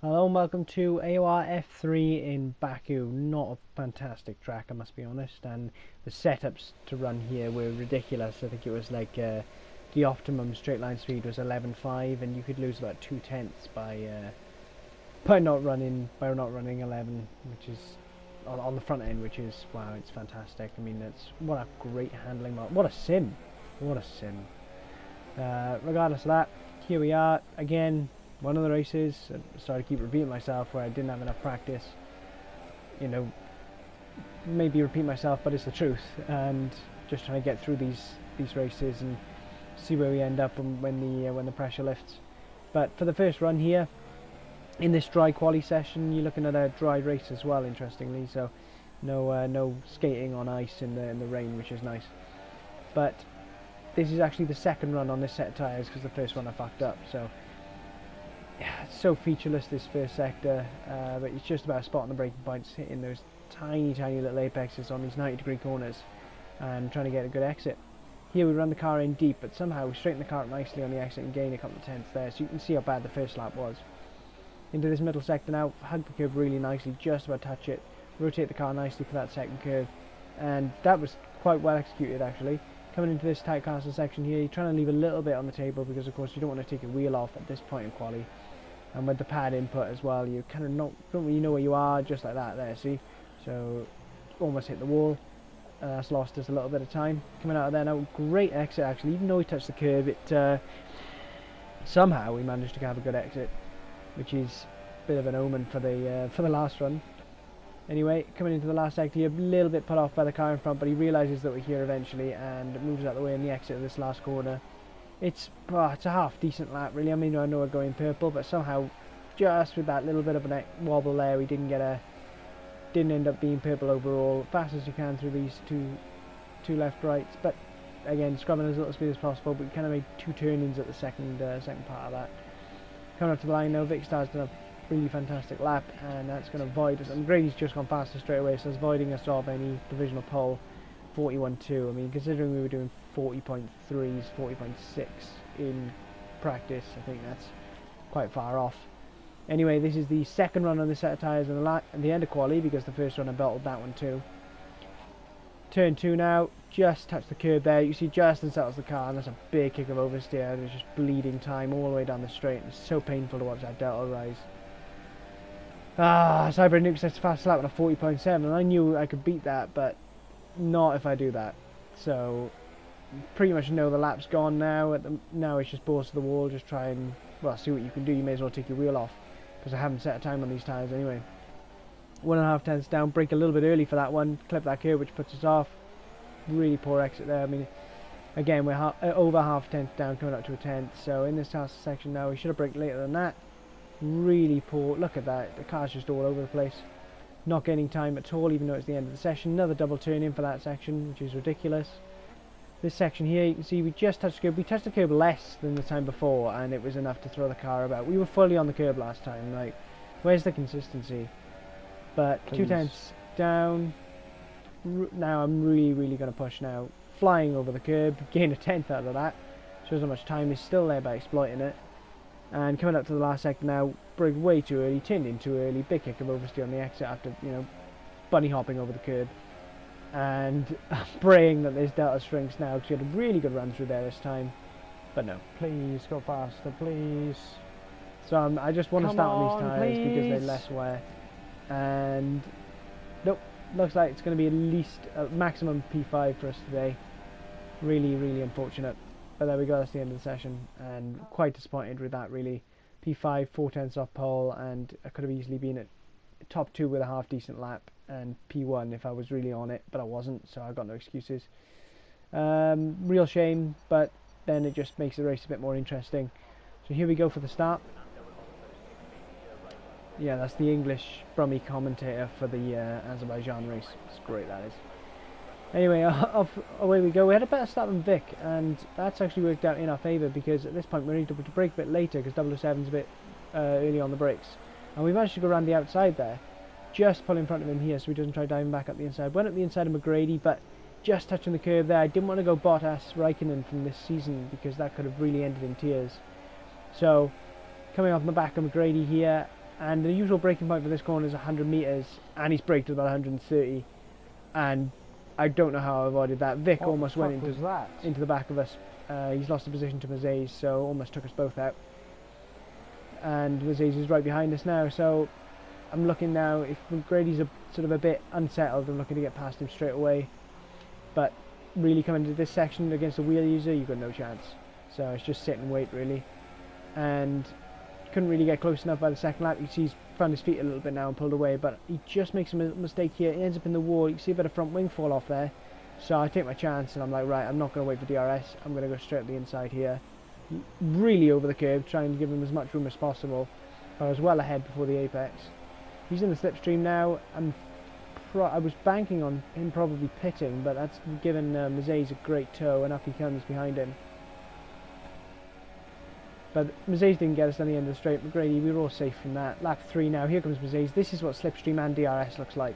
Hello and welcome to AOR F3 in Baku. Not a fantastic track, I must be honest, and the setups to run here were ridiculous. I think it was like the optimum straight line speed was 11.5, and you could lose about 2/10 by not running 11, which is on the front end, which is wow, it's fantastic. I mean, that's what a great handling mod. What a sim! What a sim! Regardless of that, here we are again. One of the races, I started to keep repeating myself where I didn't have enough practice. You know, maybe repeat myself, but it's the truth. And just trying to get through these races and see where we end up when the pressure lifts. But for the first run here, in this dry quali session, you're looking at a dry race as well. Interestingly, so no skating on ice in the rain, which is nice. But this is actually the second run on this set of tyres because the first one I fucked up. So. Yeah, it's so featureless, this first sector, but it's just about spotting the braking points, hitting those tiny little apexes on these 90-degree corners and trying to get a good exit. Here we run the car in deep, but somehow we straighten the car up nicely on the exit and gain a couple of tenths there, so you can see how bad the first lap was. Into this middle sector now, hug the curb really nicely, just about touch it, rotate the car nicely for that second curve, and that was quite well executed actually. Coming into this tight castle section here, you're trying to leave a little bit on the table because of course you don't want to take your wheel off at this point in quali. And with the pad input as well, you kind of don't really know where you are, just like that there, see? So, almost hit the wall. That's lost us a little bit of time. Coming out of there now, great exit actually, even though we touched the curb, it somehow we managed to have a good exit, which is a bit of an omen for the last run. Anyway, coming into the last sector, you're a little bit put off by the car in front, but he realises that we're here eventually and moves out of the way in the exit of this last corner. It's a half decent lap really. I mean, I know we're going purple, but somehow just with that little bit of a wobble there, we didn't end up being purple overall. Fast as you can through these two left rights, but again scrubbing as little speed as possible. But we kind of made two turn-ins at the second part of that. Coming up to the line now, Vic Star's done a really fantastic lap, and that's going to void us. And Grady's just gone faster straight away, so it's voiding us off any provisional pole. 41.2. I mean, considering we were doing 40.3s, 40.6 in practice, I think that's quite far off. Anyway, this is the second run on this set of tyres and the end of quali, because the first run I belted that one too. Turn 2 now, just touch the curb there. You see Justin settles the car, and that's a big kick of oversteer. There's just bleeding time all the way down the straight. It's so painful to watch that delta rise. Cyber Nuke sets a fast lap on a 40.7, and I knew I could beat that, but not if I do that. So pretty much know the lap's gone now. Now it's just balls to the wall. Just try and see what you can do. You may as well take your wheel off because I haven't set a time on these tyres anyway. 1.5 tenths down. Brake a little bit early for that one. Clip that curve, which puts us off. Really poor exit there. I mean, again we're over half tenth down, coming up to a tenth. So in this task section now, we should have braked later than that. Really poor. Look at that. The car's just all over the place. Not gaining time at all, even though it's the end of the session. Another double turn in for that section, which is ridiculous. This section here, you can see we just touched the curb. We touched the curb less than the time before, and it was enough to throw the car about. We were fully on the curb last time. Like, where's the consistency? But please. 2 tenths down. Now I'm really going to push now. Flying over the curb, gain a tenth out of that. Shows how much time is still there by exploiting it. And coming up to the last sector now, braked way too early, turned in too early, big kick of oversteer on the exit after, bunny hopping over the curb. And praying that this delta shrinks now, because we had a really good run through there this time. But no. Please, go faster, please. So I just want to start on these tyres please. because they're less wear. And nope, looks like it's going to be at least a maximum P5 for us today. Really unfortunate. But there we go, that's the end of the session, and quite disappointed with that really. P5, 4 tenths off pole, and I could have easily been at top 2 with a half decent lap, and P1 if I was really on it, but I wasn't, so I got no excuses. Real shame, but then it just makes the race a bit more interesting. So here we go for the start. Yeah, that's the English Brummy commentator for the Azerbaijan race. It's great, that is. Anyway, away we go. We had a better start than Vic, and that's actually worked out in our favour because at this point we need to brake a bit later because 007's a bit early on the brakes. And we managed to go around the outside there, just pull in front of him here so he doesn't try diving back up the inside. Went up the inside of McGrady, but just touching the curve there. I didn't want to go Bottas Raikkonen from this season because that could have really ended in tears. So, coming off the back of McGrady here, and the usual braking point for this corner is 100 metres, and he's braked at about 130, and I don't know how I avoided that. Vic almost went into the back of us. He's lost the position to Mazzez, so almost took us both out. And Mazzez is right behind us now, so I'm looking now, if Grady's sort of a bit unsettled, I'm looking to get past him straight away. But really coming to this section against a wheel user, you've got no chance. So it's just sit and wait really. And couldn't really get close enough by the second lap. You see he's found his feet a little bit now and pulled away, but he just makes a mistake here. He ends up in the wall. You can see a bit of front wing fall off there. So I take my chance and I'm like, right, I'm not going to wait for DRS. I'm going to go straight up the inside here. Really over the curb, trying to give him as much room as possible. I was well ahead before the apex. He's in the slipstream now. I was banking on him probably pitting, but that's given Mazzez a great tow, and up he comes behind him. But Mazzez didn't get us on the end of the straight. McGrady, we were all safe from that. Lap 3 now. Here comes Mazzez. This is what slipstream and DRS looks like.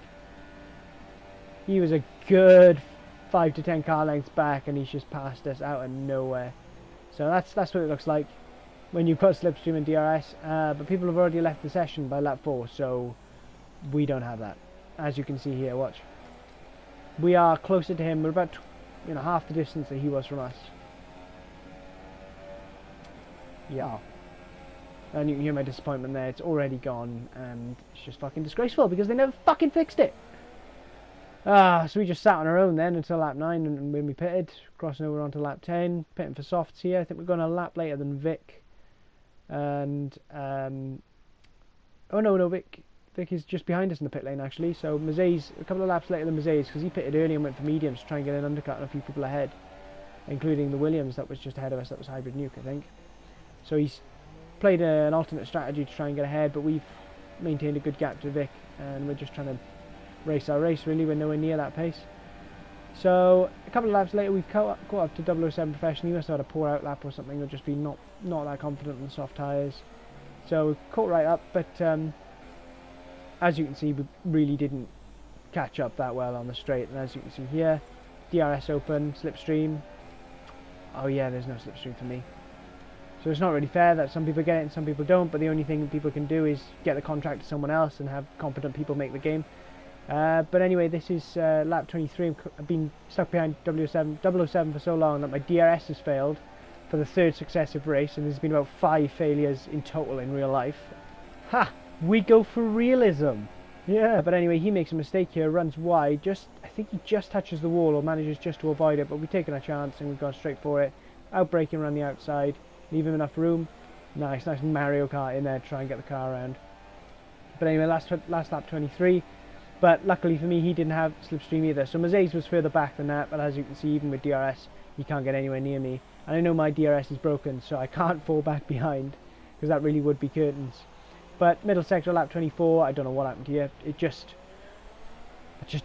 He was a good 5 to 10 car lengths back, and he's just passed us out of nowhere. So that's what it looks like when you put slipstream and DRS. But people have already left the session by lap 4, so we don't have that. As you can see here, watch. We are closer to him. We're about half the distance that he was from us. Yeah. And you can hear my disappointment there. It's already gone, and it's just fucking disgraceful because they never fucking fixed it. So we just sat on our own then until lap 9, and when we pitted, crossing over onto lap 10, pitting for softs here. I think we're going a lap later than Vic. And oh no, Vic is just behind us in the pit lane actually. So Mazzez, a couple of laps later than Mazzez, because he pitted early and went for mediums to try and get an undercut on a few people ahead, including the Williams that was just ahead of us. That was Hybrid Nuke, I think. So he's played an alternate strategy to try and get ahead, but we've maintained a good gap to Vic, and we're just trying to race our race really. We're nowhere near that pace. So a couple of laps later we've caught up to 007 Professional. He must have had a poor out lap or something, or just been not that confident on the soft tyres. So we caught right up, but as you can see, we really didn't catch up that well on the straight. And as you can see here, DRS open, slipstream. Oh yeah, there's no slipstream for me. So it's not really fair that some people get it and some people don't, but the only thing people can do is get the contract to someone else and have competent people make the game. But anyway, this is lap 23. I've been stuck behind 007 for so long that my DRS has failed for the 3rd successive race, and there's been about 5 failures in total in real life. Ha! We go for realism! Yeah, but anyway, he makes a mistake here, runs wide, I think he just touches the wall or manages just to avoid it, but we've taken a chance and we've gone straight for it. Outbraking around the outside, leave him enough room. Nice Mario Kart in there to try and get the car around. But anyway, last lap 23. But luckily for me, he didn't have slipstream either. So Mazzez was further back than that, but as you can see, even with DRS, he can't get anywhere near me. And I know my DRS is broken, so I can't fall back behind, because that really would be curtains. But middle sector, lap 24, I don't know what happened here. It just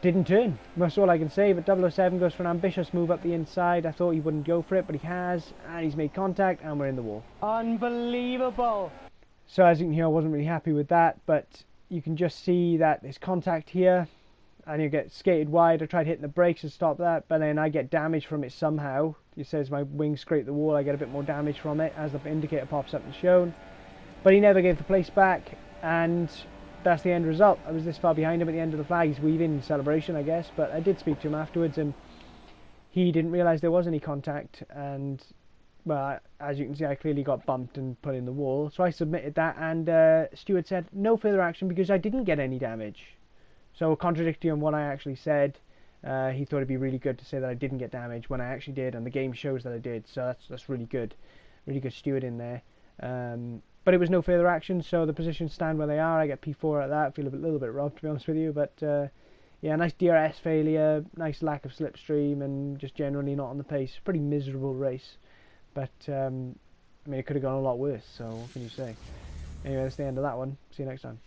didn't turn. That's all I can say. But 007 goes for an ambitious move up the inside. I thought he wouldn't go for it, but he has. And he's made contact, and we're in the wall. Unbelievable! So as you can hear, I wasn't really happy with that, but you can just see that there's contact here, and you get skated wide. I tried hitting the brakes to stop that, but then I get damage from it somehow. It says my wing scraped the wall. I get a bit more damage from it as the indicator pops up and shown. But he never gave the place back, and that's the end result. I was this far behind him at the end of the flag. He's weaving in celebration, I guess, but I did speak to him afterwards, and he didn't realise there was any contact, and well, as you can see, I clearly got bumped and put in the wall. So I submitted that, and Stewart said no further action because I didn't get any damage. So contradicting on what I actually said, he thought it'd be really good to say that I didn't get damage when I actually did, and the game shows that I did. So that's really good Stewart in there. But it was no further action, so the positions stand where they are. I get P4 out of that. I feel a little bit robbed, to be honest with you, but yeah, nice DRS failure, nice lack of slipstream, and just generally not on the pace. Pretty miserable race. But, I mean, it could have gone a lot worse, so what can you say? Anyway, that's the end of that one. See you next time.